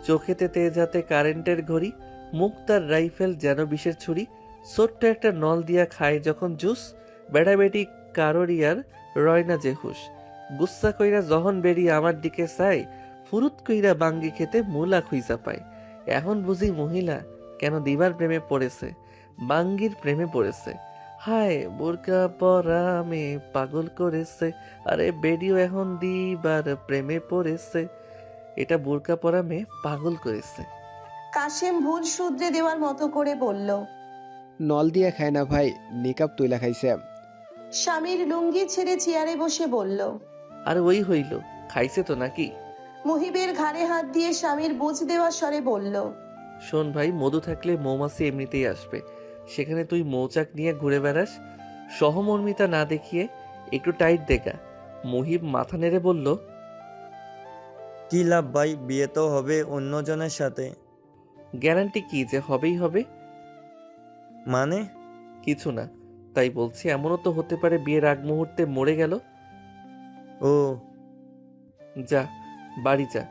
চোখেতে তেজাতে কারেন্টের ঘড়ি, মুখ তার রাইফেল যেন বিষের ছুরি। ছোট্ট একটা নল দিয়া খায় যখন জুস, বেড়াবেড়ি কারোর ইয়ার রয় না যে হুশ। গুস্সা কইরা যখন বেরিয়ে আমার দিকে চাই, ফুরুত কইরা বাঙ্গি খেতে মূলা খুইজা পায়। এখন বুঝি মহিলা কেন দিবার প্রেমে পড়েছে, বাঙ্গির প্রেমে পড়েছে। হায় বোরকা পরা মেয়ে পাগল করেছে, আরে বেডিও এখন দিবার প্রেমে পড়েছে। এটা বোরকা পরা মেয়ে পাগল করেছে। কাশেম ভুল শুধরে দেওয়ার মতো করে বলল। নল দিয়ে খায় না ভাই, নিকাব তুইলা খাইছে। স্বামীর লুঙ্গি ছেড়ে চেয়ারে বসে বলল। আর ওই হইল, খাইছে তো নাকি? মুহিবের ঘাড়ে হাত দিয়ে স্বামীর বুঝ দেওয়ার স্বরে বলল। শোন ভাই, মধু থাকলে মৌমাছি এমনিতেই আসবে। সেখানে তুই মৌচাক নিয়ে ঘুরে বেড়াস, সহমর্মিতা না দেখিয়ে। একটু টাইট দেখা। মুহিব মাথা নেড়ে বলল, কি লাভ ভাই, বিয়ে তো হবে অন্যজনের সাথে। গ্যারান্টি কি যে হবেই হবে? মানে? কিছু না, তাই বলছি। এমনও তো হতে পারে বিয়ের আগ মুহূর্তে মরে গেল। ও যা, বাড়ি যা।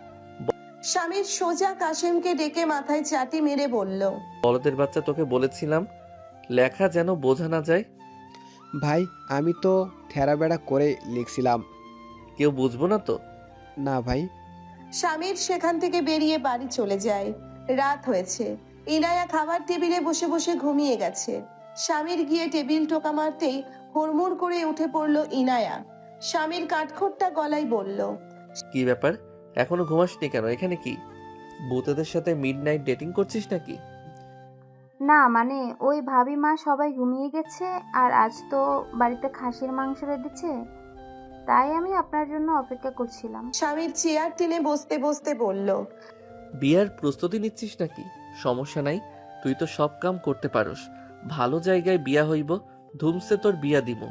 স্বামীর সোজা কাশেমকে ডেকে মাথায় চাটি মেরে বলল। বলদের বাচ্চা, তোকে বলেছিলাম লেখা যেন বোঝা না যায়। ভাই আমি তো থেরাবেড়া করে লিখছিলাম। কেউ বুঝবো না তো? না ভাই। স্বামীর সেখান থেকে বেরিয়ে বাড়ি চলে যায়। রাত হয়েছে। ইনায়া খাবার টেবিলে বসে বসে ঘুমিয়ে গেছে। স্বামীর গিয়ে টেবিল টোকা মারতেই হুড়মুড় করে উঠে পড়ল ইনায়া। স্বামীর কাঠখোট্টা গলায় বলল। কি ব্যাপার, এখনো ঘুমাসনি কেন? এখানে কি ভূতেদের সাথে মিডনাইট ডেটিং করছিস নাকি? না মানে ওই ভাবি মা সবাই ঘুমিয়ে গেছে, আর আজ তো বাড়িতে খাসির মাংস রেঁধেছে, তাই আমি আপনার জন্য অপেক্ষা করছিলাম। স্বামীর চেয়ার টেনে বসতে বসতে বলল। বিয়ার প্রস্তুতি নিচ্ছিস নাকি? সমস্যা নাই, তুই তো সব কাম করতে পারোস। ভালো জায়গায় বিয়া হইব, ধুমসে তোর বিয়া দিব।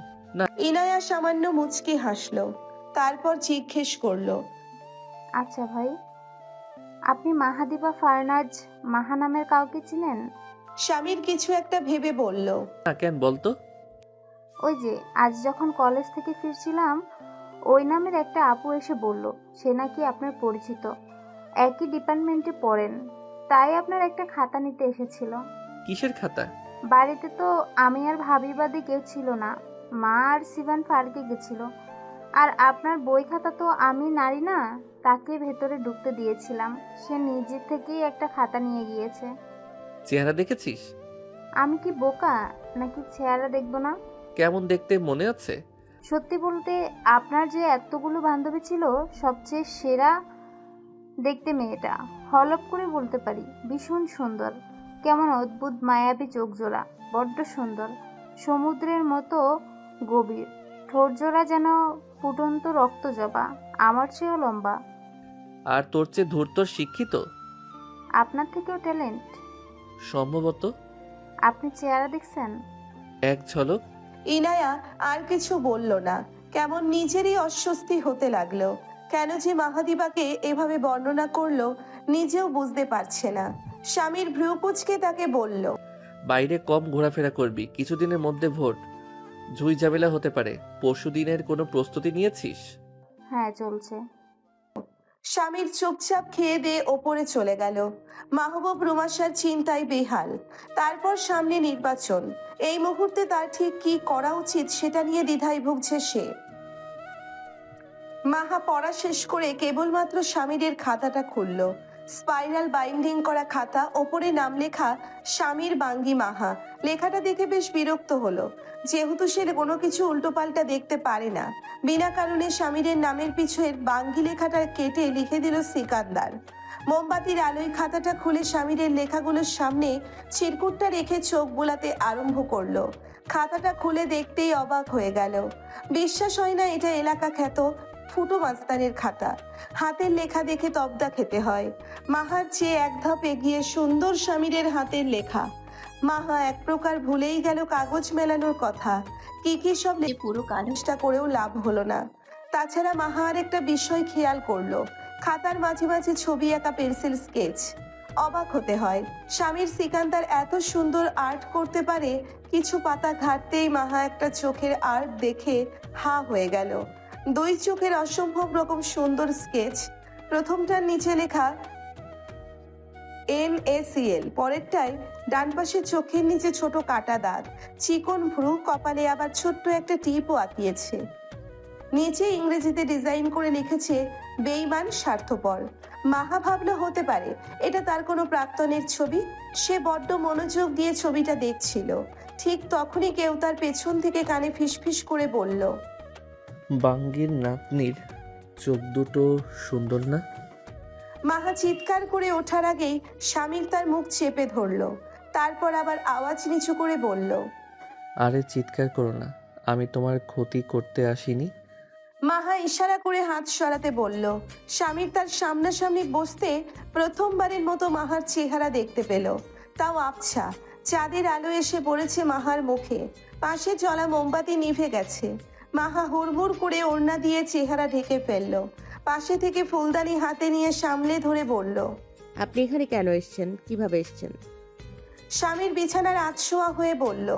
ইনায়া সামান্য মুচকি হাসলো, তারপর জিজ্ঞেস করলো। আচ্ছা ভাই, আপনি মাহাদি বা ফারনাজ মাহা নামের কাউকে চিনেন? স্বামীর কিছু একটা ভেবে বলল। না কেন বলতো? ওই যে আজ যখন কলেজ থেকে ফিরছিলাম, ওই নামের একটা আপু এসে বলল সে নাকি আপনার পরিচিত, একই ডিপার্টমেন্টে পড়েন, তাই আপনার একটা খাতা নিতে এসেছিল। কিসের খাতা? বাড়িতে তো আমি আর ভাবি বাদে কেউ ছিল না, মা আর সিভান পার্কে গেছিল, আর আপনার বই খাতা তো আমি নারী না, তাকে ভেতরে ঢুকতে দিয়েছিলাম, সে নিজে থেকেই একটা খাতা নিয়ে গিয়েছে। চেহারা দেখেছিস? আমি কি বোকা নাকি চেহারা দেখবো না? কেমন দেখতে মনে আছে? সত্যি বলতে আপনার যে এতগুলো বান্ধবী ছিল, সবচেয়ে সেরা দেখতে মেয়েটা। হলপ করে বলতে পারি ভীষণ সুন্দর, কেমন অদ্ভুত মায়াবী চোখ জোড়া, বড্ড সুন্দর, সমুদ্রের মতো গভীর, ঠোঁটজোড়া যেন ফুটন্ত রক্ত জবা, আমার চেয়েও লম্বা। আর তোর চেয়ে ধূর্ত শিক্ষিত? আপনার থেকেও ট্যালেন্ট সম্ভবত। আপনি চেহারা দেখছেন? এক ঝলক। ইনায়া আর কিছু বলল না। কেমন নিজেরই অস্বস্তি হতে লাগলো। কেন যে মাহাদিবাকে এভাবে বর্ণনা করলো নিজেও বুঝতে পারছে না। স্বামীর ভ্রুকুচকে তাকে বলল। বাইরে কম ঘোরাফেরা করবি, কিছুদিনের মধ্যে ভোট, ঝুই ঝামেলা হতে পারে। পরশু দিনের কোনো প্রস্তুতি নিয়েছিস? হ্যাঁ চলছে। স্বামীর চুপচাপ খেয়ে দিয়ে ওপরে চলে গেল। মাহবুব রুমাশার চিন্তায় বেহাল। তারপর সামনে নির্বাচন। এই মুহূর্তে তার ঠিক কি করা উচিত সেটা নিয়ে দ্বিধায় ভুগছে সে। মাহা পড়া শেষ করে কেবলমাত্র স্বামীর খাতাটা খুলল। স্পাইরাল বাইন্ডিং করা খাতা, ওপরে নাম লেখা স্বামীর বাঙ্গি মাহা। লেখাটা দেখে বেশ বিরক্ত হলো, যেহেতু সে কোনো কিছু উল্টোপাল্টা দেখতে পারে না। বিনা কারণে স্বামীর নামের পিছের বাঙ্গি লেখাটা কেটে লিখে দিল সিকান্দার। মোমবাতির আলোয় খাতাটা খুলে স্বামীর লেখাগুলোর সামনে চিরকুটটা রেখে চোখ বোলাতে আরম্ভ করলো। খাতাটা খুলে দেখতেই অবাক হয়ে গেল। বিশ্বাস হয় না এটা এলাকা খ্যাত ফুটো মাস্তানের খাতা। হাতের লেখা দেখে তবদা খেতে হয়। মাহার চেয়ে এক ধাপ এগিয়ে সুন্দর স্বামীর হাতের লেখা। মাহা এক প্রকার ভুলেই গেল কাগজ মেলানোর কথা। কি সব পুরো কাজটা করেও লাভ হলো না। তাছাড়া মাহা আর একটা বিষয় খেয়াল করলো, খাতার মাঝে মাঝে ছবি আঁকা পেন্সিল স্কেচ। অবাক হতে হয়, স্বামীর সিকান্দার এত সুন্দর আর্ট করতে পারে। কিছু পাতা ঘাটতেই মাহা একটা চোখের আর্ট দেখে হা হয়ে গেল। দুই চোখের অসম্ভব রকম সুন্দর স্কেচ। প্রথমটার নিচে লেখা NaCl। পরেরটায় ডান পাশের চোখের নিচে ছোট কাটা দাগ, চিকন ভ্রু, কপালে আবার ছোট্ট একটা টিপও আঁকিয়েছে। নিচে ইংরেজিতে ডিজাইন করে লিখেছে বেঈমান স্বার্থপর। মাহা ভাবলো হতে পারে এটা তার কোনো প্রাক্তনের ছবি। সে বড্ড মনোযোগ দিয়ে ছবিটা দেখছিল। ঠিক তখনই কেউ তার পেছন থেকে কানে ফিসফিস করে বলল, বাঙ্গির নাতনির চোখ দুটো সুন্দর না? মাহা চিৎকার করে ওঠার আগেই স্বামীর তার মুখ চেপে ধরলো। তারপর আবার আওয়াজ নিচু করে বলল, আরে চিৎকার করো না, আমি তোমার ক্ষতি করতে আসিনি। মাহা ইশারা করে হাত সরাতে বলল। স্বামীর তার সামনাসামনি বসতে প্রথমবারের মতো মাহার চেহারা দেখতে পেল, তাও আবছা। চাঁদের আলো এসে পড়েছে মাহার মুখে, পাশে জ্বলা মোমবাতি নিভে গেছে। মাহা হুড়মুড় করে ওড়না দিয়ে চেহারা ঢেকে ফেলল। পাশে থেকে ফুলদানি হাতে নিয়ে সামলে ধরে বলল, আপনি এখানে কেন এসেছেন? কিভাবে এসেছেন? স্বামীর বিছানার আধশোয়া হয়ে বলল,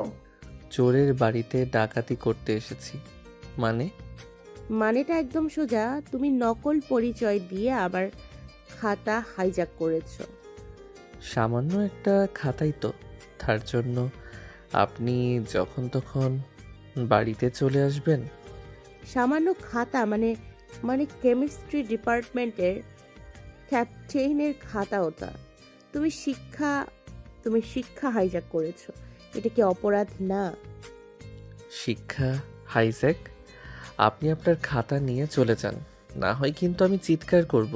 চোরের বাড়িতে ডাকাতি করতে এসেছি। মানেটা একদম সোজা, তুমি নকল পরিচয় দিয়ে আবার খাতা হাইজ্যাক করেছো। সামান্য একটা খাতাই তো, তার জন্য আপনি যখন তখন বাড়িতে চলে আসবেন? সামান্য খাতা মানে মানে কেমিস্ট্রি ডিপার্টমেন্টের ক্যাপ্টেনের খাতা ওটা। তুমি শিক্ষা হাইজ্যাক করেছো, এটা কি অপরাধ না? শিক্ষা হাইজ্যাক? আপনি আপনার খাতা নিয়ে চলে যান, না হয় কিন্তু আমি চিৎকার করব।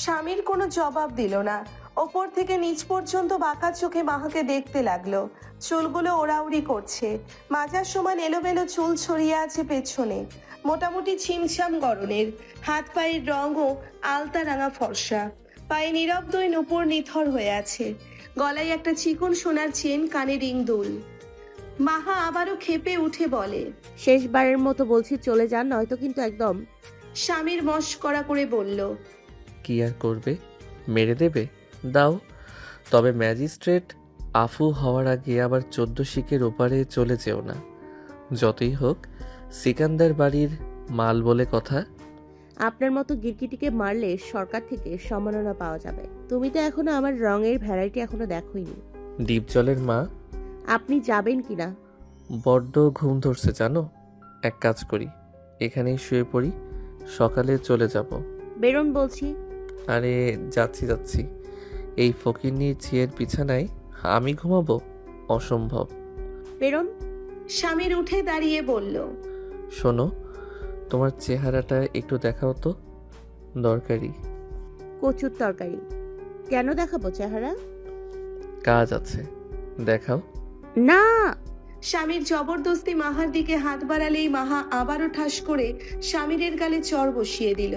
স্বামীর কোনো জবাব দিল না। ওপর থেকে নিচ পর্যন্ত বাঁকা চোখে মাহাকে দেখতে লাগলো। চুলগুলো ওড়াউড়ি করছে, মাজার সমান এলোমেলো চুল ছড়িয়ে আছে পেছনে, মোটামুটি ছিমছাম গড়নের। হাত পায়ের রঙও আলতা রাঙা ফর্সা, পায়ে নিরবদয় নুপুর নিথর হয়ে আছে, গলায় একটা চিকন সোনার চেন, কানে রিং দুল। মাহা আবারও ক্ষেপে উঠে বলে, শেষবারের মতো বলছি চলে যান, নয়তো কিন্তু একদম। স্বামীর মস্করা করে বলল, কি আর করবে, মেরে দেবে? দাও, তবে ম্যাজিস্ট্রেট আফু হওয়ার আগে আবার 14 শিকের ওপারে চলে যেও না। যতই হোক সিকান্দার বাড়ির মাল বলে কথা। আপনার মতো গিরগিটিকে মারলে সরকার থেকে সম্মাননা পাওয়া যাবে। তুমি তো এখনো আমার রঙের ভ্যারাইটি এখনো দেখোইনি। ডিপজলের মা, আপনি যাবেন কিনা? বড্ড ঘুম ধরছে জানো, এক কাজ করি, এখানেই শুয়ে পড়ি, সকালে চলে যাব। বেরোন বলছি। আরে যাচ্ছি, এই ফকিন্নির ছিয়ের বিছানায় আমি ঘুমাবো? অসম্ভব। বেরোন। স্বামীর উঠে দাঁড়িয়ে বলল, শোনো, তোমার চেহারাটা একটু দেখাও তো, দরকারি। কচুর তরকারি। কেন দেখাবো চেহারা? কাজ আছে, দেখাও। না। স্বামীর জবরদস্তি মাহার দিকে হাত বাড়ালেই মাহা আবারও ঠাস করে স্বামীরের গালে চড় বসিয়ে দিল।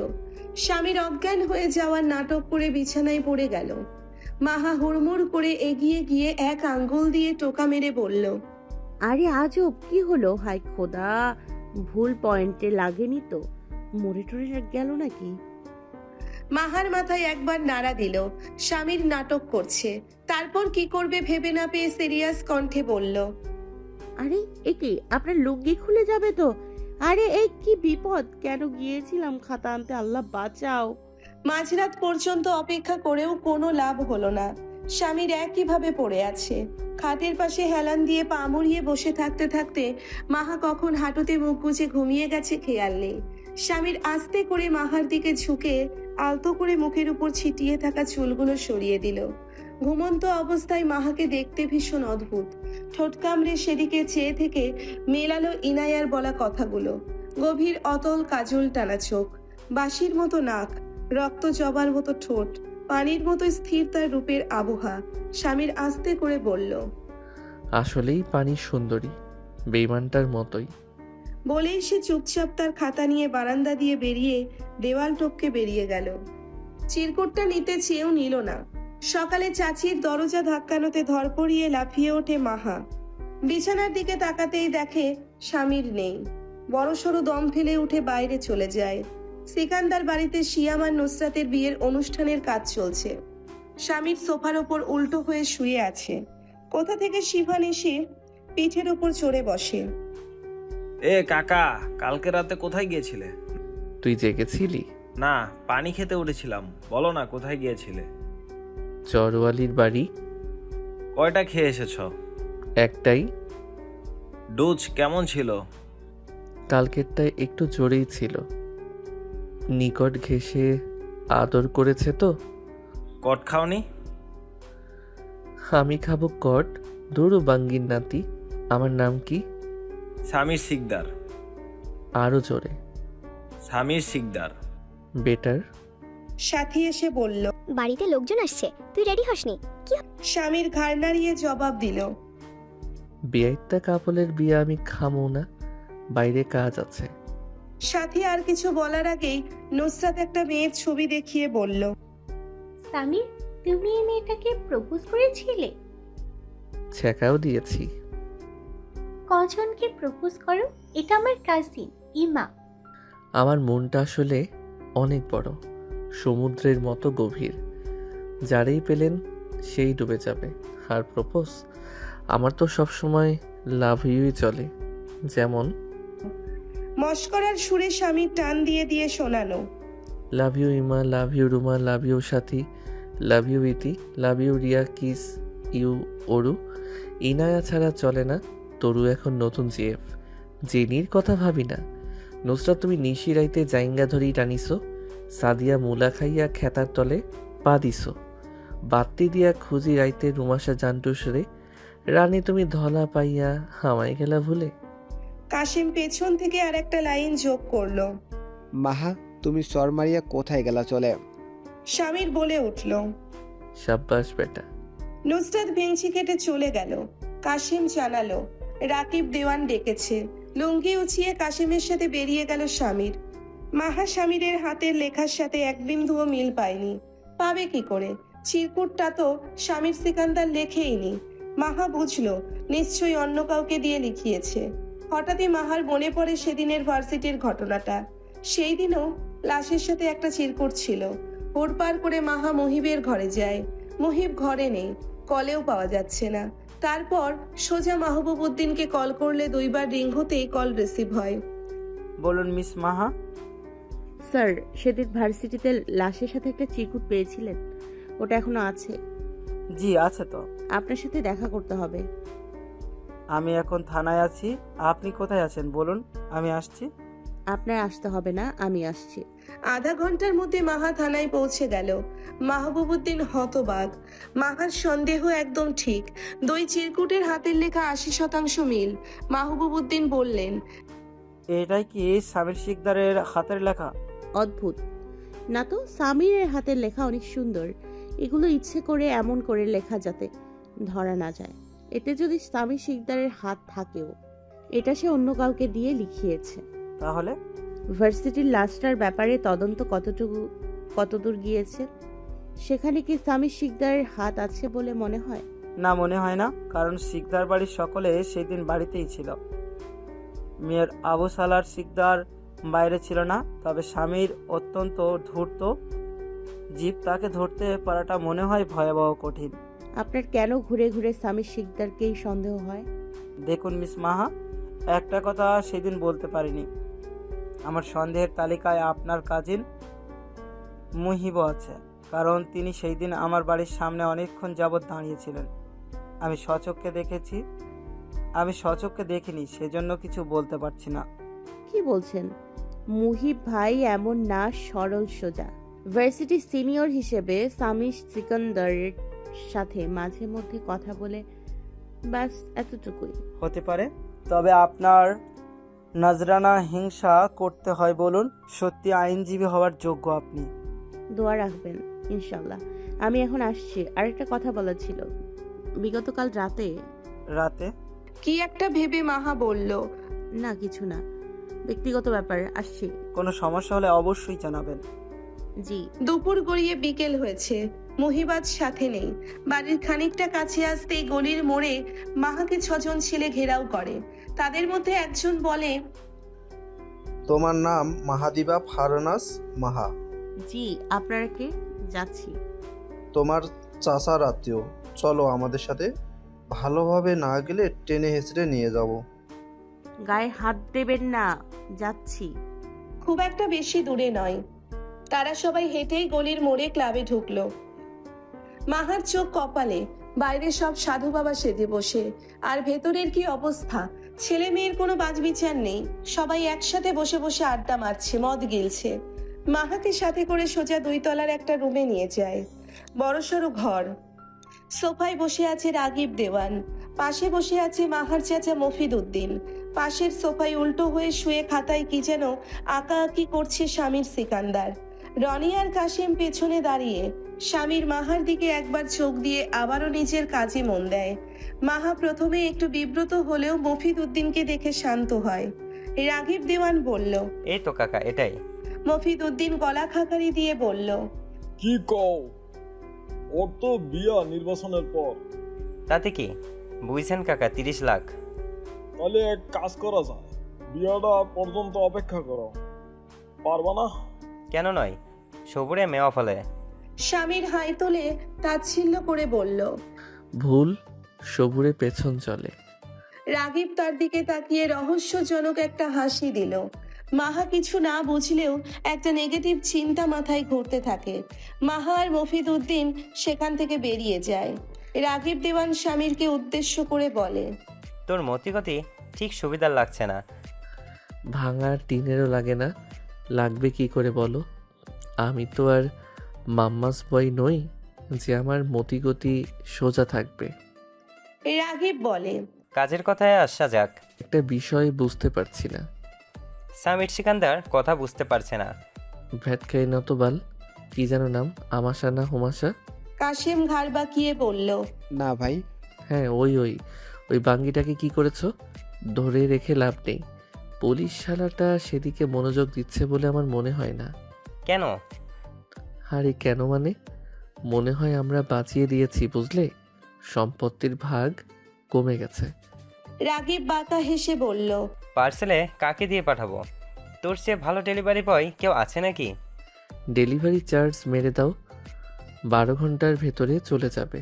স্বামীর অজ্ঞান হয়ে যাওয়ার নাটক করে বিছানায় পড়ে গেল। মাহা হুড়মুড় করে এগিয়ে গিয়ে এক আঙ্গুল দিয়ে টোকা মেরে বলল, আরে আজব, কি হলো? হাই খোদা, ভুল পয়েন্টে লাগেনি তো? মরে টরে গেল নাকি? মাহার মাথায় একবার নাড়া দিল, স্বামীর নাটক করছে। তারপর কি করবে ভেবে না পেয়ে সিরিয়াস কণ্ঠে বলল, আরে এ কি, আপনার লুঙ্গি খুলে যাবে তো? আরে এই কি বিপদ! কেন গিয়েছিলাম খাতা আনতে, আল্লাহ বাঁচাও। মাঝরাত পর্যন্ত অপেক্ষা করেও কোনো লাভ হলো না। স্বামীর একইভাবে পড়ে আছে। খাটের পাশে হেলান দিয়ে পা মুড়িয়ে বসে থাকতে থাকতে মাহা কখন হাঁটুতে মুখ গুজে ঘুমিয়ে গেছে খেয়াল নেই। স্বামীর আস্তে করে মাহার দিকে ঝুঁকে আলতো করে মুখের উপর ছিটিয়ে থাকা চুলগুলো সরিয়ে দিল। ঘুমন্ত অবস্থায় মাহাকে দেখতে ভীষণ অদ্ভুত। ঠোঁট কামড়ে সেদিকে চেয়ে থেকে মেলালো ইনায়ার বলা কথাগুলো। গভীর অতল কাজল টানা চোখ, বাঁশির মতো নাক, রক্ত জবার মতো ঠোঁট, পানির মতো স্থির তার রূপের আবহা। স্বামীর আস্তে করে বলল, আসলেই পানি সুন্দরী, বেইমানটার মতোই। বলেই সে চুপচাপ তার খাতা নিয়ে বারান্দা দিয়ে বেরিয়ে দেওয়াল টপকে বেরিয়ে গেল। চিরকুটটা নিতে চেয়েও নিল না। সকালে চাচির দরজা ধাক্কানোতে ধরপড়িয়ে লাফিয়ে ওঠে মাহা। বিছানার দিকে তাকাতেই দেখে স্বামীর নেই। বড়সড় দম ফেলে উঠে বাইরে চলে যায়। সিকান্দার বাড়িতে শিয়াম আর নুসরাতের বিয়ের অনুষ্ঠানের কাজ চলছে। স্বামীর সোফার ওপর উল্টো হয়ে শুয়ে আছে। কোথা থেকে শিভান এসে পিঠের ওপর চড়ে বসে। এ কাকা, কালকে রাতে কোথায় গিয়েছিলে? তুই জেগেছিলি? না, পানি খেতে উঠেছিলাম। বলো না কোথায় গিয়েছিলে? চরওয়ালির বাড়ি। কয়টা খেয়ে এসেছ? একটাই। ডোজ কেমন ছিল? কালকেরটায় একটু জোরেই ছিল। নিকট ঘেঁষে আদর করেছে তো। কট খাওনি? আমি খাবো কট? ধরু বাঙ্গির নাতি। আমার নাম কি? সামির শিকদার। আরো জোরে। সামির শিকদার। বেটার। সাথী এসে বলল। বাড়িতে লোকজন আসছে, তুই রেডি হসনি? স্বামীর ঘাড় নাড়িয়ে জবাব দিল। বিয়াইত্তা কাপলের বিয়ে আমি খামো না, বাইরে কাজ আছে। সাথী আর কিছু বলার আগেই নুসরাত একটা মেয়ের ছবি দেখিয়ে বলল। সামির, তুমি এই মেয়েটাকে প্রপোজ করেছিলে? ছেঁকাও দিয়েছি। কজনকে প্রপোজ করো? এটা আমার কাজিন ইমা। আমার মনটা আসলে অনেক বড়, সমুদ্রের মতো গভীর। যারেই পেলেন সেই ডুবে যাবে। আর প্রপোজ আমার তো সবসময় লাভ ইউই চলে। যেমন মস্করার সুরে স্বামীর টান দিয়ে দিয়ে শোনানো। Love you Ima, love you Ruma, love you Sathi, love you Iti, love you Riya, kiss you Aru. Inaya ছাড়া চলে না। তরু এখন নতুন জিএফ। জেনির কথা ভাবি না। নুসরাত তুমি নিশি রাইতে জাইঙ্গা ধরেই টানিছো। সাদিয়া মুলা খাইয়া খেতার তলে পা দিছো। বাত্তি দিয়া খুঁজি রাইতে রুমাশা জান্টুসরে। রানী তুমি ধলা পাইয়া হামাই গেলা ভুলে। কাশিম পেছন থেকে আর একটা লাইন যোগ করলো। মাহা, তুমি চর মারিয়া কোথায় গেলা চলে? স্বামীর বলে উঠল। সাব্বাস বেটা। নুসরাত ভেংচি কেটে চলে গেল। কাশিম জানালো রাকিব দেওয়ান ডেকেছে। লুঙ্গি উঁচিয়ে কাশিমের সাথে বেরিয়ে গেল স্বামীর। মাহা স্বামীরের হাতের লেখার সাথে এক বিন্দুও মিল পায়নি। পাবে কি করে? চিরকুটটা তো স্বামীর সিকান্দার লেখেইনি। মাহা বুঝলো নিশ্চয়ই অন্য কাউকে দিয়ে লিখিয়েছে। হঠাৎই মাহার মনে পড়ে সেদিনের ভার্সিটির ঘটনাটা। সেই দিনও লাশের সাথে একটা চিরকুট ছিল। হুড় পার করে মাহা মহিবের ঘরে যায়। মহিব ঘরে নেই, কলেও পাওয়া যাচ্ছে না। তারপর সোজা মাহবুব উদ্দিনকে কল করলে 2 বার রিং হতেই কল রিসিভ হয়। বলুন মিস মাহা। স্যার, সেদিন ভার্সিটিতে লাশের সাথে একটা চিরকুট পেয়েছিলেন, ওটা এখনো আছে। জি আছে তো। আপনার সাথে দেখা করতে হবে। আমি এখন থানায় আছি। আপনি কোথায় আছেন বলুন, আমি আসছি। আপনার আসতে হবে না, আমি আসছি। আধা ঘন্টার মধ্যে মাহা থানায় পৌঁছে গেল। মাহবুব উদ্দিন হতবাক। মাহার সন্দেহ একদম ঠিক। 2 চিরকুটের হাতের লেখা 80% মিল। মাহবুব উদ্দিন বললেন, এটাই কি সামির শিকদারের হাতের লেখা? অদ্ভুত না তো? সামিরের হাতের লেখা অনেক সুন্দর। এগুলো ইচ্ছে করে এমন করে লেখা যাতে ধরা না যায়। এতে যদি সামির শিকদারের হাত থাকেও, এটা সে অন্য কাউকে দিয়ে লিখিয়েছে। তাহলে ভার্সিটির লাশটার ব্যাপারে তদন্ত কতদূর গিয়েছে? সেখানে কি সামির শিকদারের হাত আছে বলে মনে হয়? না, মনে হয় না, কারণ শিকদার বাড়ির সকলে সেই দিন বাড়িতেই ছিল। মেয়ের আবু সালার শিকদার বাইরে ছিল না। তবে স্বামীর অত্যন্ত ধূর্ত জীব, তাকে ধরতে পারাটা মনে হয় ভয়াবহ কঠিন। আপনার কেন ঘুরে ঘুরে সামির শিকদারকেই সন্দেহ হয়? দেখুন মিস মাহা, একটা কথা সেদিন বলতে পারিনি। আমার সন্দেহের তালিকায় আপনার কাজিন মুহিবও আছে, কারণ তিনি সেই দিন আমার বাড়ির সামনে অনেকক্ষণ যাবৎ দাঁড়িয়েছিলেন। আমি স্বচক্ষে দেখিনি, সেজন্য কিছু বলতে পারছি না। কি বলছেন? মুহিব ভাই এমন না, সরল সোজা। ভার্সিটি সিনিয়র হিসেবে সামি সিকান্দারের সাথে মাঝে মধ্যে কথা বলে, ব্যাস এতটুকুই। হতে পারে, তবে আপনার নজরানা হিংসা করতে হয় বলুন? সত্যি আইনজীবী হওয়ার যোগ্য আপনি। দোয়া রাখবেন ইনশাল্লাহ। আমি এখন আসছি। আরেকটা কথা বলার ছিল। বিগতকাল রাতে কি একটা ভেবে মাহা বলল, না কিছু না, ব্যক্তিগত ব্যাপার, আসছি। কোনো সমস্যা হলে অবশ্যই জানাবেন। জি। দুপুর গড়িয়ে বিকেল হয়েছে। মহিবাজ সাথে নেই। বাড়ির খানিকটা কাছে আসতেই গলির মোড়ে মাহাকে 6 জন ছেলে ঘেরাও করে। তাদের মধ্যে একজন বলে, তোমার নাম মাহাদিবা ফারনাস মাহা? জি। আপনারা কে? যাচ্ছি। তোমার চাচার আত্মীয়। চলো আমাদের সাথে। ভালোভাবে না গেলে টেনে হেঁচড়ে নিয়ে যাব। গায়ে হাত দেবেন না, যাচ্ছি। খুব একটা বেশি দূরে নয়। তারা সবাই হেঁটেই গলির মোড়ে ক্লাবে ঢুকলো। মাহার চোখ কপালে, বাইরে সব সাধু বাবা সেজে বসে, আর ভেতরের কি অবস্থা। ছেলে মেয়ের কোনো বাজবিচার নেই, সবাই একসাথে বসে বসে আড্ডা মারছে, মদ গিলছে। মাহাকে সাথে করে সোজা 2 তলার একটা রুমে নিয়ে যায়। বড়সড় ঘর। সোফায় বসে আছে রাগিব দেওয়ান, পাশে বসে আছে মাহার চাচা মফিদ উদ্দিন। পাশের সোফায় উল্টো হয়ে শুয়ে খাতায় কি যেন আঁকাআঁকি করছে স্বামীর সিকান্দার। রনি আর কাশেম পেছনে দাঁড়িয়ে স্বামীর মাহার দিকে একবার চোখ দিয়ে আবারও নিজের কাজে মন দেয়। মাহা প্রথমে একটু বিব্রত হলেও মফিদ উদ্দিনকে দেখে শান্ত হয়। রাগিব দেওয়ান বলল, এই তো কাকা, এটাই। মফিদ উদ্দিন গলা খাকারি দিয়ে বলল, কি কও? ওর তো বিয়া নির্বাচনের পর। তাতে কি বুঝছেন কাকা, 30 লাখ। তাহলে এক কাজ করা যায়, বিয়াটা পর্যন্ত অপেক্ষা করো। পারবা না? কেন নয়, সবুরে মেওয়া ফলে। স্বামীর হাই তোলে তাচ্ছিল্য করে বলল, ভুল সবুরে পেছন চলে। রাগিব তার দিকে তাকিয়ে রহস্যজনক একটা হাসি দিল। মাহা কিছু না বুঝলেও একটা নেগেটিভ চিন্তা মাথায় ঘুরতে থাকে। মাহা আর মফিদ উদ্দিন সেখান থেকে বেরিয়ে যায়। রাগিব দেওয়ান স্বামীরকে উদ্দেশ্য করে বলে, তোর মতিগতি ঠিক সুবিধার লাগছে না। ভাঙার টিনেরও লাগে না, লাগবে কি করে বলো? আমি তো আর মাম্মাস বয় নই যে আমার মতিগতি সোজা থাকবে। রাগিব বলে, কাজের কথায় আসা যাক। একটা বিষয় বুঝতে পারছি না। সামির সিকান্দার কথা বুঝতে পারছে না। ভ্যাটকাই না তো বাল, কি যেন নাম, আমাশা না হুমাশা? কাশেম ঘাড় বাঁকিয়ে বলল, না ভাই। হ্যাঁ, ওই বাঙ্গিটাকে কি করেছো? ধরে রেখে লাভ নেই। পুলিশ শালাটা সেদিকে মনোযোগ দিচ্ছে বলে আমার মনে হয় না। কেন? আরে কেন মানে, মনে হয় আমরা বাঁচিয়ে দিয়েছি বুঝলে, সম্পত্তির ভাগ কমে গেছে। রাগিব বাঁকা হেসে বলল, পার্সেলে কাকে দিয়ে পাঠাবো? তোর চেয়ে ভালো ডেলিভারি বয় কেউ আছে নাকি? ডেলিভারি চার্জ মেরে দাও, 12 ঘন্টার ভেতরে চলে যাবে।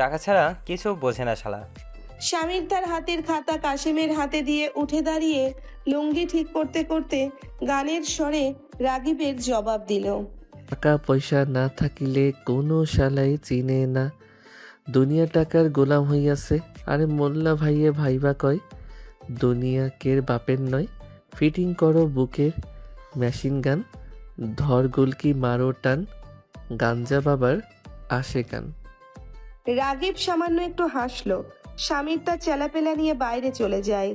টাকা ছাড়া কিছু বোঝে না শালা। স্বামীর তার হাতের খাতা কাশেমের হাতে দিয়ে উঠে দাঁড়িয়ে লুঙ্গি ঠিক করতে করতে গানের স্বরে রাগিবের জবাব দিল, টাকা পয়সা না থাকিলে কোনো শালাই চিনে না, দুনিয়া টাকার গোলাম হইয়াছে। আরে মোল্লা ভাইয়ে ভাইবা কয়, দুনিয়া কের বাপের নয়, ফিটিং করো বুকের মেশিন গান, ধর গুলকি মারো টান, গাঞ্জা বাবার আসে গান। রাগিব সামান্য একটু হাসলো। স্বামীর তার চেলাপেলা নিয়ে বাইরে চলে যায়।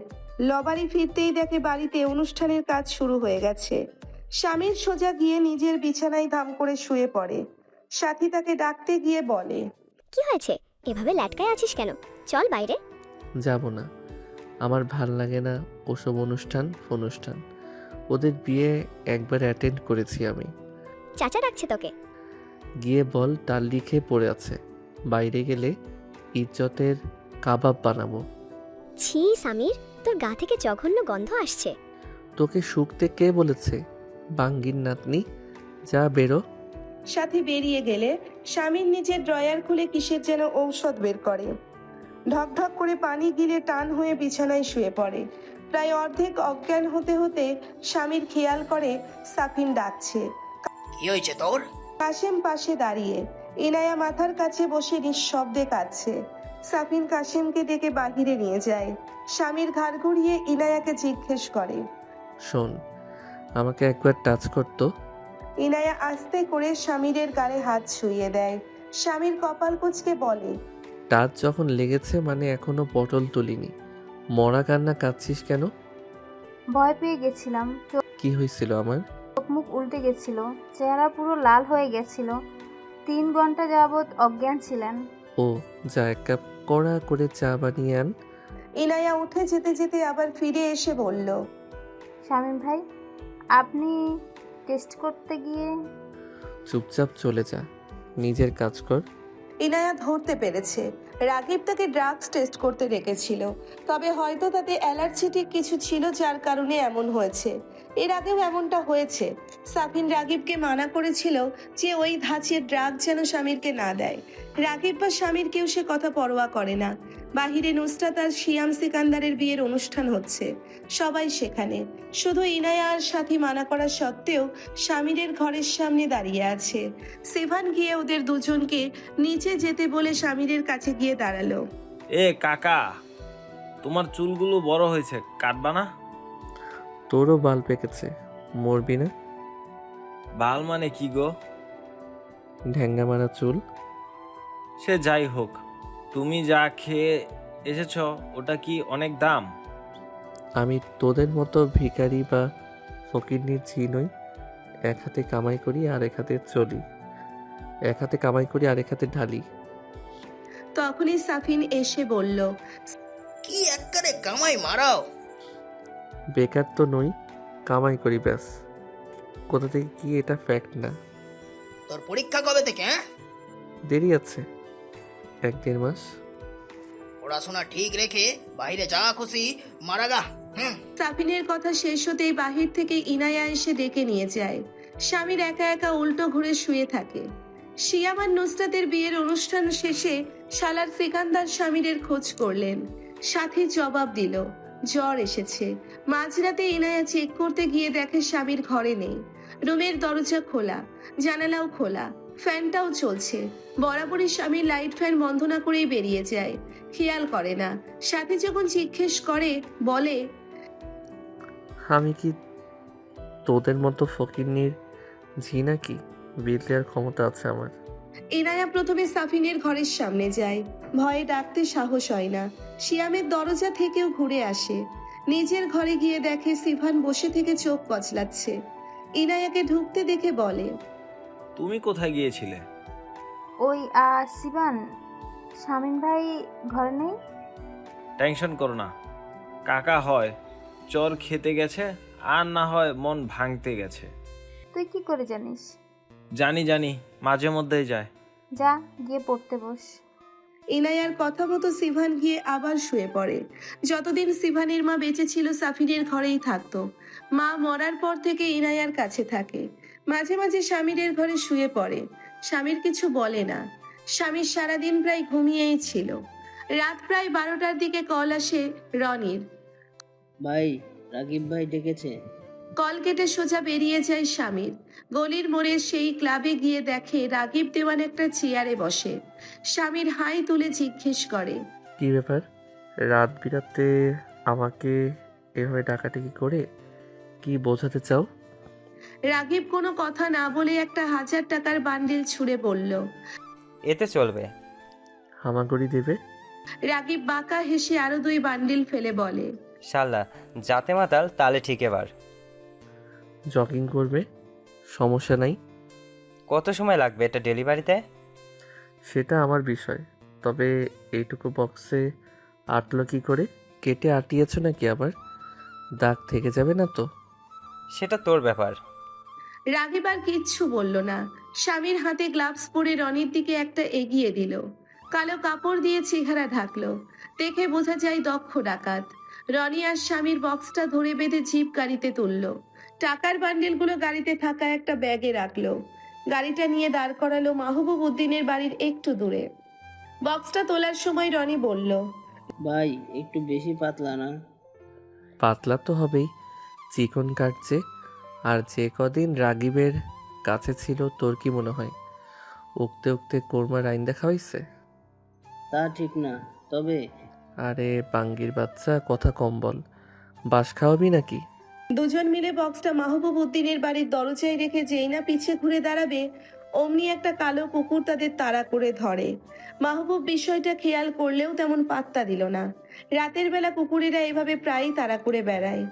লবারি ফিরতেই দেখে বাড়িতে অনুষ্ঠানের কাজ শুরু হয়ে গেছে। স্বামীর সোজা গিয়ে নিজের বিছানায় ধাম করে শুয়ে পড়ে। সাথী তাকে ডাকতে গিয়ে বলে, কি হয়েছে, এভাবে ল্যাটকায় আছিস কেন? চল বাইরে। যাব না, আমার ভাল লাগে না ওসব অনুষ্ঠান। ওদের বিয়ে একবার অ্যাটেন্ড করেছি আমি। চাচা ডাকছে তোকে। গিয়ে বল টাল লিখে পড়ে আছে, বাইরে গেলে ইজ্জতের কাবাব বানাবো। ছি সামির, তোর গা থেকে জঘন্য গন্ধ আসছে। তোকে শুকতে কে বলেছে? বাঙ্গির নাতনি, যা বেরো। সাথী বেরিয়ে গেলে স্বামীর নিচের ড্রয়ার খুলে কিসের যেন ঔষধ বের করে। ঢকঢক করে পানি গিলে টান হয়ে বিছানায় শুয়ে পড়ে। প্রায় অর্ধেক অজ্ঞান হতে হতে স্বামীর খেয়াল করে সাফিন ডাকছে। কি হয়েছে তোর? কাশেম পাশে দাঁড়িয়ে, ইনায়া মাথার কাছে বসে নিঃশব্দে কাঁদছে। সাফিন কাশেমকে ডেকে বাহিরে নিয়ে যায়। স্বামীর ঘাড় ঘুরিয়ে ইনায়াকে জিজ্ঞেস করে, শোন, আমাকে একবার টাচ করতো। ইনায়া আস্তে করে স্বামীরের গালে হাত ছুঁয়ে দেয়। স্বামীর কপাল কুঁচকে বলে, টাচ যখন লেগেছে মানে এখনো পটল তুলিনি। মরা কান্না কাঁদছিস কেন? ভয় পেয়ে গেছিলাম, কি হয়েছিল আমার? চোখ মুখ উল্টে গেছিল, চেহারা পুরো লাল হয়ে গেছিল। 3 ঘন্টা যাবৎ অজ্ঞান ছিলেন। ও যা, এক কাপ কড়া করে চা বানিয়ে আন। ইনায়া উঠে যেতে যেতে আবার ফিরে এসে বলল, শামীম ভাই, আপনি টেস্ট করতে গিয়ে। চুপচাপ চলে যা, নিজের কাজ কর। ইনায়া ধরতে পেরেছে রাগিব তাকে ড্রাগস টেস্ট করতে রেখেছিল, তবে হয়তো তাতে অ্যালার্জেটিক কিছু ছিল যার কারণে এমন হয়েছে। এর আগেও এমনটা হয়েছে। সাফিন রাগিবকে মানা করেছিল যে ওই ধাঁচের ড্রাগ যেন স্বামীরকে না দেয়। রাগিব বা স্বামীর কেউ সে কথা পরোয়া করে না। বাহিরে নুসরাত আর শিয়াম সিকান্দারের বিয়ের অনুষ্ঠান হচ্ছে, সবাই সেখানে। শুধু ইনায়া আর সাথী মানা করা সত্ত্বেও স্বামীরের ঘরের সামনে দাঁড়িয়ে আছে। সিভান গিয়ে ওদের দুজনকে নিচে যেতে বলে স্বামীরের কাছে গিয়ে দাঁড়ালো। এ কাকা, তোমার চুলগুলো বড় হয়েছে, কাটবা না? তোরও বাল পেকেছে, মরবি না? বাল মানে কি গো? ঢ্যাঙ্গা মারা চুল। সে যাই হোক, তুমি যা খেয়ে এসেছ ওটা কি অনেক দাম? আমি তোদের মতো ভিখারি বা ফকিরনির ঝি নই। এক হাতে কামাই করি আর এক হাতে চলি, এক হাতে কামাই করি আর এক হাতে ঢালি। তখনই সাফিন এসে বলল, কি একবারে কামাই মারাও। বেকার তো নই, কামাই করি ব্যাস। কোথা থেকে কি এটা ফ্যাক্ট না। তোর পরীক্ষা কবে থেকে? দেরি আছে, 1-1.5 মাস। পড়াশোনা ঠিক রেখে বাইরে যা খুশি মারাগা। সাফিনের কথা শেষ হতেই বাহির থেকে ইনায়া এসে ডেকে নিয়ে যায়। স্বামীর একা একা উল্টো ঘুরে শুয়ে থাকে। শিয়াম আর নুসরাতের বিয়ের অনুষ্ঠান শেষে শালার সিকান্দার স্বামীরের খোঁজ করলেন। সাথী জবাব দিল জ্বর এসেছে। মাঝরাতে ইনায়া চেক করতে গিয়ে দেখে স্বামীর ঘরে নেই। রুমের দরজা খোলা, জানালাও খোলা, ফ্যানটাও চলছে। বরাবরই স্বামীর লাইট ফ্যান বন্ধ না করেই বেরিয়ে যায়, খেয়াল করে না। সাথী যখন জিজ্ঞেস করে বলে, আমি কি তোদের মতো ফকিরনির ঝি নাকি? বিল দেওয়ার ক্ষমতা আছে আমার। ইনায়া প্রথমে সাফিনের ঘরের সামনে যায়, ভয়ে ডাকতে সাহস হয় না। শিয়ামের দরজা থেকেও ঘুরে আসে। নিজের ঘরে গিয়ে দেখে সিভান বসে থেকে চোখ কচলাচ্ছে। ইনায়াকে ঢুকতে দেখে বলে, তুমি কোথায় গিয়েছিলে? ওই সিবান, শামিন ভাই ঘরে নেই। টেনশন করো না, কাকা হয় চর খেতে গেছে, আর না হয় মন ভাঙতে গেছে। তুই কি করে জানিস? জানি জানি, মাঝে মধ্যেই যায়। যা গিয়ে পড়তে বস। ইনায়ার কথা মতো সিভান গিয়ে আবার শুয়ে পড়ে। যতদিন সিভানের মা বেঁচে ছিল সাফিনের ঘরেই থাকতো। মা মরার পর থেকে ইনায়ার কাছে থাকে। মাঝে মাঝে স্বামীরের ঘরে শুয়ে পড়ে। স্বামীর কিছু বলে না। স্বামীর সারাদিন প্রায় ঘুমিয়েই ছিল। রাত প্রায় 12টার দিকে কল আসে রনির। ভাই, রাগিব ভাই ডেকেছে। কল কেটে সোজা বেরিয়ে যায় স্বামীর। গলির মোড়ে সেই ক্লাবে গিয়ে দেখে রাগিব দেওয়ান একটা চেয়ারে বসে। স্বামীর হাই তুলে জিজ্ঞেস করে, কি ব্যাপার? রাত বিরাতে আমাকে এভাবে ডাকাডাকি করে কি বোঝাতে চাও? রাগিব কোনো কথা না বলে একটা 1000 টাকার বান্ডিল ছুঁড়ে বলল, এতে চলবে। হামাগুড়ি দেবে? রাগিব বাঁকা হেসে আরো 2 বান্ডিল ফেলে বলে, শালা যাতে মাতাল তালে ঠিক এবার। জগিং করবে, সমস্যা নাই। কত সময় লাগবে এটা ডেলিভারিতে? সেটা আমার বিষয়। তবে এইটুকু বক্সে আটলো কি করে? কেটে আটিয়েছ নাকি আবার? দাগ থেকে যাবে না তো? সেটা তোর ব্যাপার। রাগিব আর কিচ্ছু বলল না। স্বামীর হাতে গ্লাভস পরে রনির দিকে একটা এগিয়ে দিল। কালো কাপড় দিয়ে চেহারা ঢাকলো। দেখে বোঝা যায় দক্ষ ডাকাত। রনি আর স্বামীর বক্সটা ধরে বেঁধে জিপ গাড়িতে তুলল। টাকার বান্ডেলগুলো গাড়িতে থাকা একটা ব্যাগে রাখলো। গাড়িটা নিয়ে দাঁড় করালো মাহবুব উদ্দিনের বাড়ির একটু দূরে। বক্সটা তোলার সময় রনি বলল, ভাই একটু বেশি পাতলা না? পাতলা তো হবেই, চিকন কাটছে। আর যে কদিন রাগিবের কাছে ছিল তোর কি মনে হয় উকতে উকতে কোরমার আইন দেখা হয়েছে? তা ঠিক না, তবে আরে বাঙ্গির বাচ্চা, কথা কম বল। বাস খাওয়াবি নাকি? দুজন মিলে বক্সটা মাহবুব উদ্দিনের বাড়ির দরজায় রেখে যেই না পিছে ঘুরে দাঁড়াবে, অমনি একটা কালো কুকুর তাদের তাড়া করে ধরে। মাহবুব বিষয়টা খেয়াল করলেও তেমন পাত্তা দিল না। রাতের বেলা কুকুরেরা এভাবে প্রায়ই তাড়া করে বেড়ায়।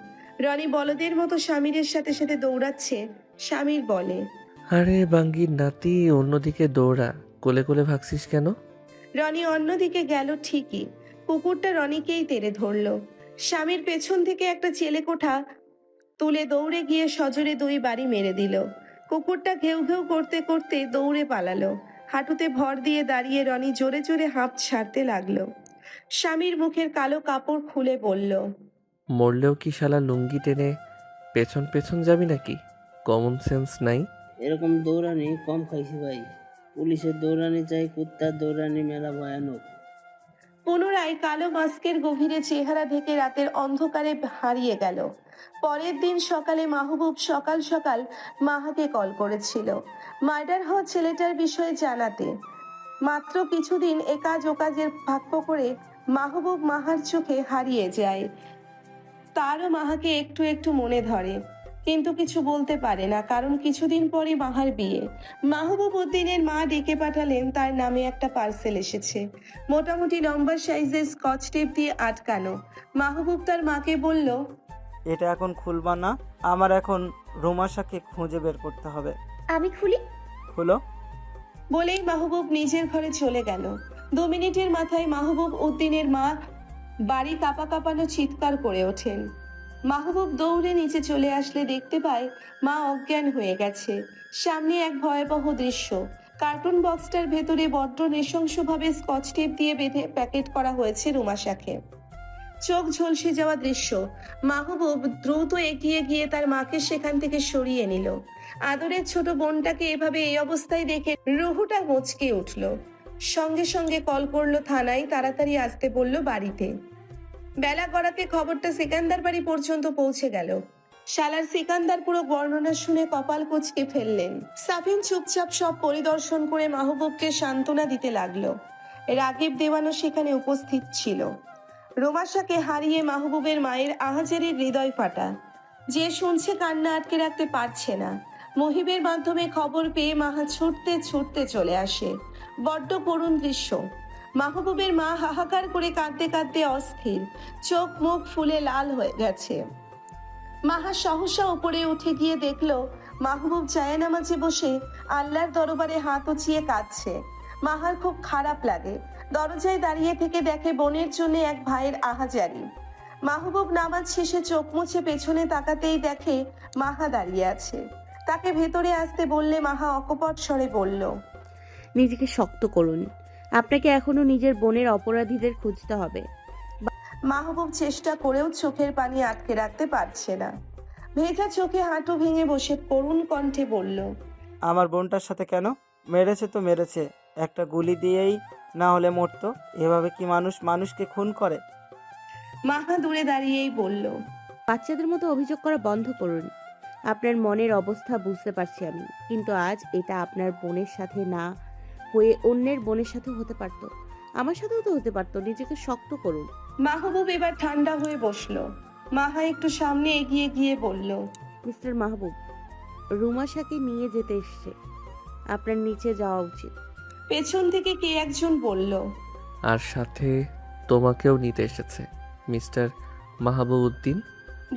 রনি বলদের মতো স্বামীরের সাথে সাথে দৌড়াচ্ছে। স্বামীর বলে, আরে বাঙ্গির নাতি, অন্যদিকে দৌড়া, কোলে কোলে ভাগছিস কেন? রনি অন্যদিকে গেল ঠিকই, কুকুরটা রনিকেই তেড়ে ধরল। স্বামীর পেছন থেকে একটা চেলেকোঠা তুলে দৌড়ে গিয়ে সজোরে 2 বাড়ি মেরে দিল। কুকুরটা ঘেউ ঘেউ করতে করতে দৌড়ে পালালো। হাঁটুতে ভর দিয়ে দাঁড়িয়ে রনি জোরে জোরে হাঁপ ছাড়তে লাগলো। স্বামীর মুখের কালো কাপড় খুলে বলল, মরলেও কি শালা লুঙ্গি টেনে পেছন পেছন যাবি নাকি? কমন সেন্স নাই? এরকম দৌড়ানি কম খাইছি ভাই। পুলিশের দৌড়ানি চাই, কুত্তার দৌড়ানি মেলা ভয়ানক। পুনরায় কালো মাস্কের গভীরে চেহারা ঢেকে রাতের অন্ধকারে হারিয়ে গেল। পরের দিন সকালে মাহবুব সকাল সকাল মাহাকে কল করেছিল মার্ডার হওয়া ছেলেটার বিষয়ে জানাতে। মাত্র কিছুদিন একাজ ওকাজের ভাগ্য করে মাহবুব মাহার চোখে হারিয়ে যায়। তারও মাহাকে একটু একটু মনে ধরে, কিন্তু কিছু বলতে পারে না, কারণ কিছুদিন পরে মাহার বিয়ে। মাহবুব উদ্দিনের মা ডেকে পাঠালেন তার নামে একটা পার্সেল এসেছে, মোটামুটি লম্বা সাইজের স্কচ টেপ দিয়ে আটকানো। মাহবুব তার মাকে বলল, এটা এখন খুলবা না, আমার এখন রোমাশাকে খুঁজে বের করতে হবে। আমি খুলি? খুলো। বলেই মাহবুব নিজের ঘরে চলে গেল। 2 মিনিটের মাথায় মাহবুব উদ্দিনের মা বাড়ি কাঁপা কাঁপানো চিৎকার করে ওঠেন। মাহবুব দৌড়ে নিচে চলে আসলে দেখতে পায় মা অজ্ঞান হয়ে গেছে। সামনে এক ভয়াবহ দৃশ্য। কার্টুন বক্সটার ভেতরে বড্ড নৃশংসভাবে স্কচ টেপ দিয়ে বেঁধে প্যাকেট করা হয়েছে রুমাশাকে। চোখ ঝলসে যাওয়া দৃশ্য। মাহবুব দ্রুত এগিয়ে গিয়ে তার মাকে সেখান থেকে সরিয়ে নিল। আদরের ছোট বোনটাকে এভাবে এই অবস্থায় দেখে রুহুটা মুচকে উঠল। সঙ্গে সঙ্গে কল করলো থানায়, তাড়াতাড়ি আসতে বলল বাড়িতে। বেলা গড়াতে খবরটা সিকান্দার বাড়ি পর্যন্ত পৌঁছে গেল। শালার সিকান্দার পুরো বর্ণনা শুনে কপাল কুঁচকে ফেললেন। সাফিন চুপচাপ সব পরিদর্শন করে মাহবুবকে সান্ত্বনা দিতে লাগলো। রাগিব দেওয়ানও সেখানে উপস্থিত ছিল। রোমাশাকে হারিয়ে মাহবুবের মায়ের আহাজারির হৃদয় ফাটা। যে শুনছে কান্না আটকে রাখতে পারছে না। মহিবের মাধ্যমে খবর পেয়ে মাহা ছুটতে ছুটতে চলে আসে। বড্ড করুণ দৃশ্য। মাহবুবের মা হাহাকার করে কাঁদতে কাঁদতে অস্থির, চোখ মুখ ফুলে লাল হয়ে গেছে। মাহা সহসা উপরে উঠে গিয়ে দেখলো মাহবুব জায়নামাজে বসে আল্লাহর দরবারে হাত উঁচিয়ে কাঁদছে। মাহার খুব খারাপ লাগে। দরজায় দাঁড়িয়ে থেকে দেখে বোনের জন্য এক ভাইয়ের আহাজারি। মাহবুব নামাজ শেষে চোখ মুছে পেছনে তাকাতেই দেখে মাহা দাঁড়িয়ে আছে। তাকে ভেতরে আসতে বললে মাহা অকপট স্বরে বলল, নিজেকে শক্ত করুন, আপনাকে এখনো নিজের বোনের অপরাধীদের খুঁজতে হবে। মাহবুব চেষ্টা করেও চোখের পানি আটকে রাখতে পারছে না। ভেজা চোখে হাঁটু ভেঙে বসে করুণ কণ্ঠে বলল, আমার বোনটার সাথে কেন? মেরেছে তো মেরেছে, একটা গুলি দিয়েই না হলে মরতো। এভাবে কি মানুষ মানুষকে খুন করে? মাহা দূরে দাঁড়িয়েই বলল, বাচ্চাদের মতো অভিযোগ করা বন্ধ করুন। আপনার মনের অবস্থা বুঝতে পারছি আমি, কিন্তু আজ এটা আপনার বোনের সাথে না হয়ে অন্যের বোনের সাথে হতে পারতো, আমার সাথেও তো হতে পারতো। নিজেকে শক্ত করুন। মাহবুব এবার ঠান্ডা হয়ে বসলো। মাহা একটু সামনে এগিয়ে গিয়ে বলল, মিস্টার মাহবুব, রুমাশাকে নিয়ে যেতে এসছে, আপনার নিচে যাওয়া উচিত। পেছন থেকে কে একজন বলল, আর সাথে তোমাকেও নিতে এসেছে মিস্টার মাহবুবউদ্দিন।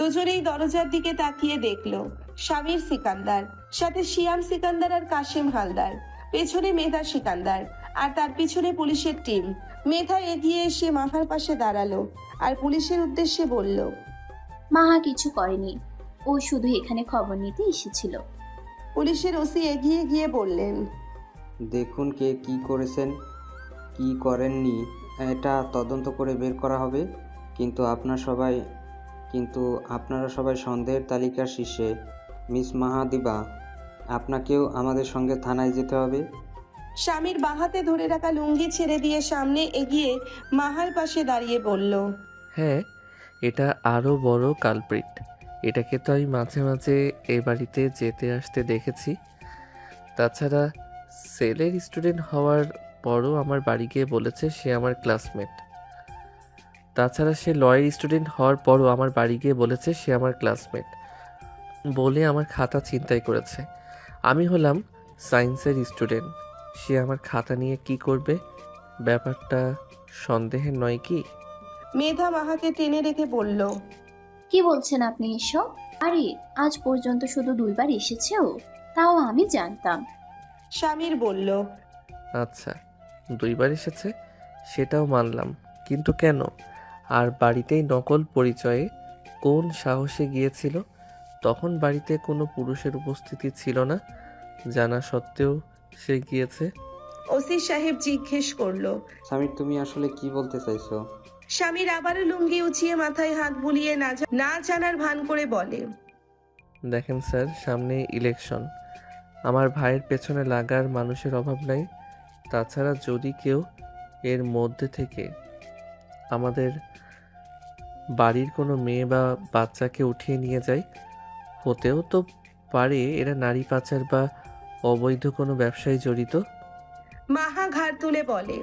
দুজনেই দরজার দিকে তাকিয়ে দেখলো স্বামীর সিকান্দার, সাথে শিয়াম সিকান্দার আর কাশিম হালদার, পেছনে মেধা সিকান্দার, আর তার পিছনে পুলিশের টিম। মেধা এগিয়ে এসে মাহার পাশে দাঁড়ালো আর পুলিশের উদ্দেশ্যে বলল, মাহা কিছু করেনি, ও শুধু এখানে খবর নিতে এসেছিল। পুলিশের ওসি এগিয়ে গিয়ে বললেন, দেখুন কে কি করেছেন কি করেননি এটা তদন্ত করে বের করা হবে, কিন্তু আপনারা সবাই সন্দেহের তালিকার শীর্ষে। মিস মাহাদিবা, আপনাকেও আমাদের সঙ্গে থানায় যেতে হবে। স্বামীর বাহাতে ধরে রাখা লুঙ্গি ছেড়ে দিয়ে সামনে এগিয়ে মাহার পাশে দাঁড়িয়ে বলল, হ্যাঁ, এটা আরও বড় কালপ্রিট। এটাকে তো আমি মাঝে মাঝে এ বাড়িতে যেতে আসতে দেখেছি। তাছাড়া সেলের স্টুডেন্ট হওয়ার পরও আমার বাড়ি গিয়ে বলেছে সে আমার ক্লাসমেট। বলে আমার খাতা ছিনতাই করেছে। আমি হলাম সায়েন্সের স্টুডেন্ট, সে আমার খাতা নিয়ে কি করবে? ব্যাপারটা সন্দেহের নয় কি? মেধা মাহাকে টেনে রেখে বলল, কি বলছেন আপনি এসব? আরে আজ পর্যন্ত শুধু 2 বার এসেছে ও, তাও আমি জানতাম। স্বামীর বলল, আচ্ছা 2 বার এসেছে সেটাও মানলাম, কিন্তু কেন? আর বাড়িতেই নকল পরিচয়ে কোন সাহসে গিয়েছিল? তখন বাড়িতে কোনো পুরুষের উপস্থিতি ছিল না, জানা সত্ত্বেও সে গিয়েছে। ওসি সাহেব জিজ্ঞেস করলো, স্বামীর তুমি আসলে কি বলতে চাইছো? স্বামীর আবারও লুঙ্গি উঁচিয়ে মাথায় হাত বুলিয়ে না জানার ভান করে বলে, দেখেন স্যার, সামনে ইলেকশন। আমার ভাইয়ের পেছনে লাগার মানুষের অভাব নাই। তাছাড়া যদি কেউ এর মধ্যে থেকে আমাদের বাড়ির কোনো মেয়ে বা বাচ্চাকে উঠিয়ে নিয়ে যায়, হতেও তো পারে এরা নারী পাচার বা অবৈধ কোনো ব্যবসায় জড়িত। মাহা ঘাড় তুলে বলে,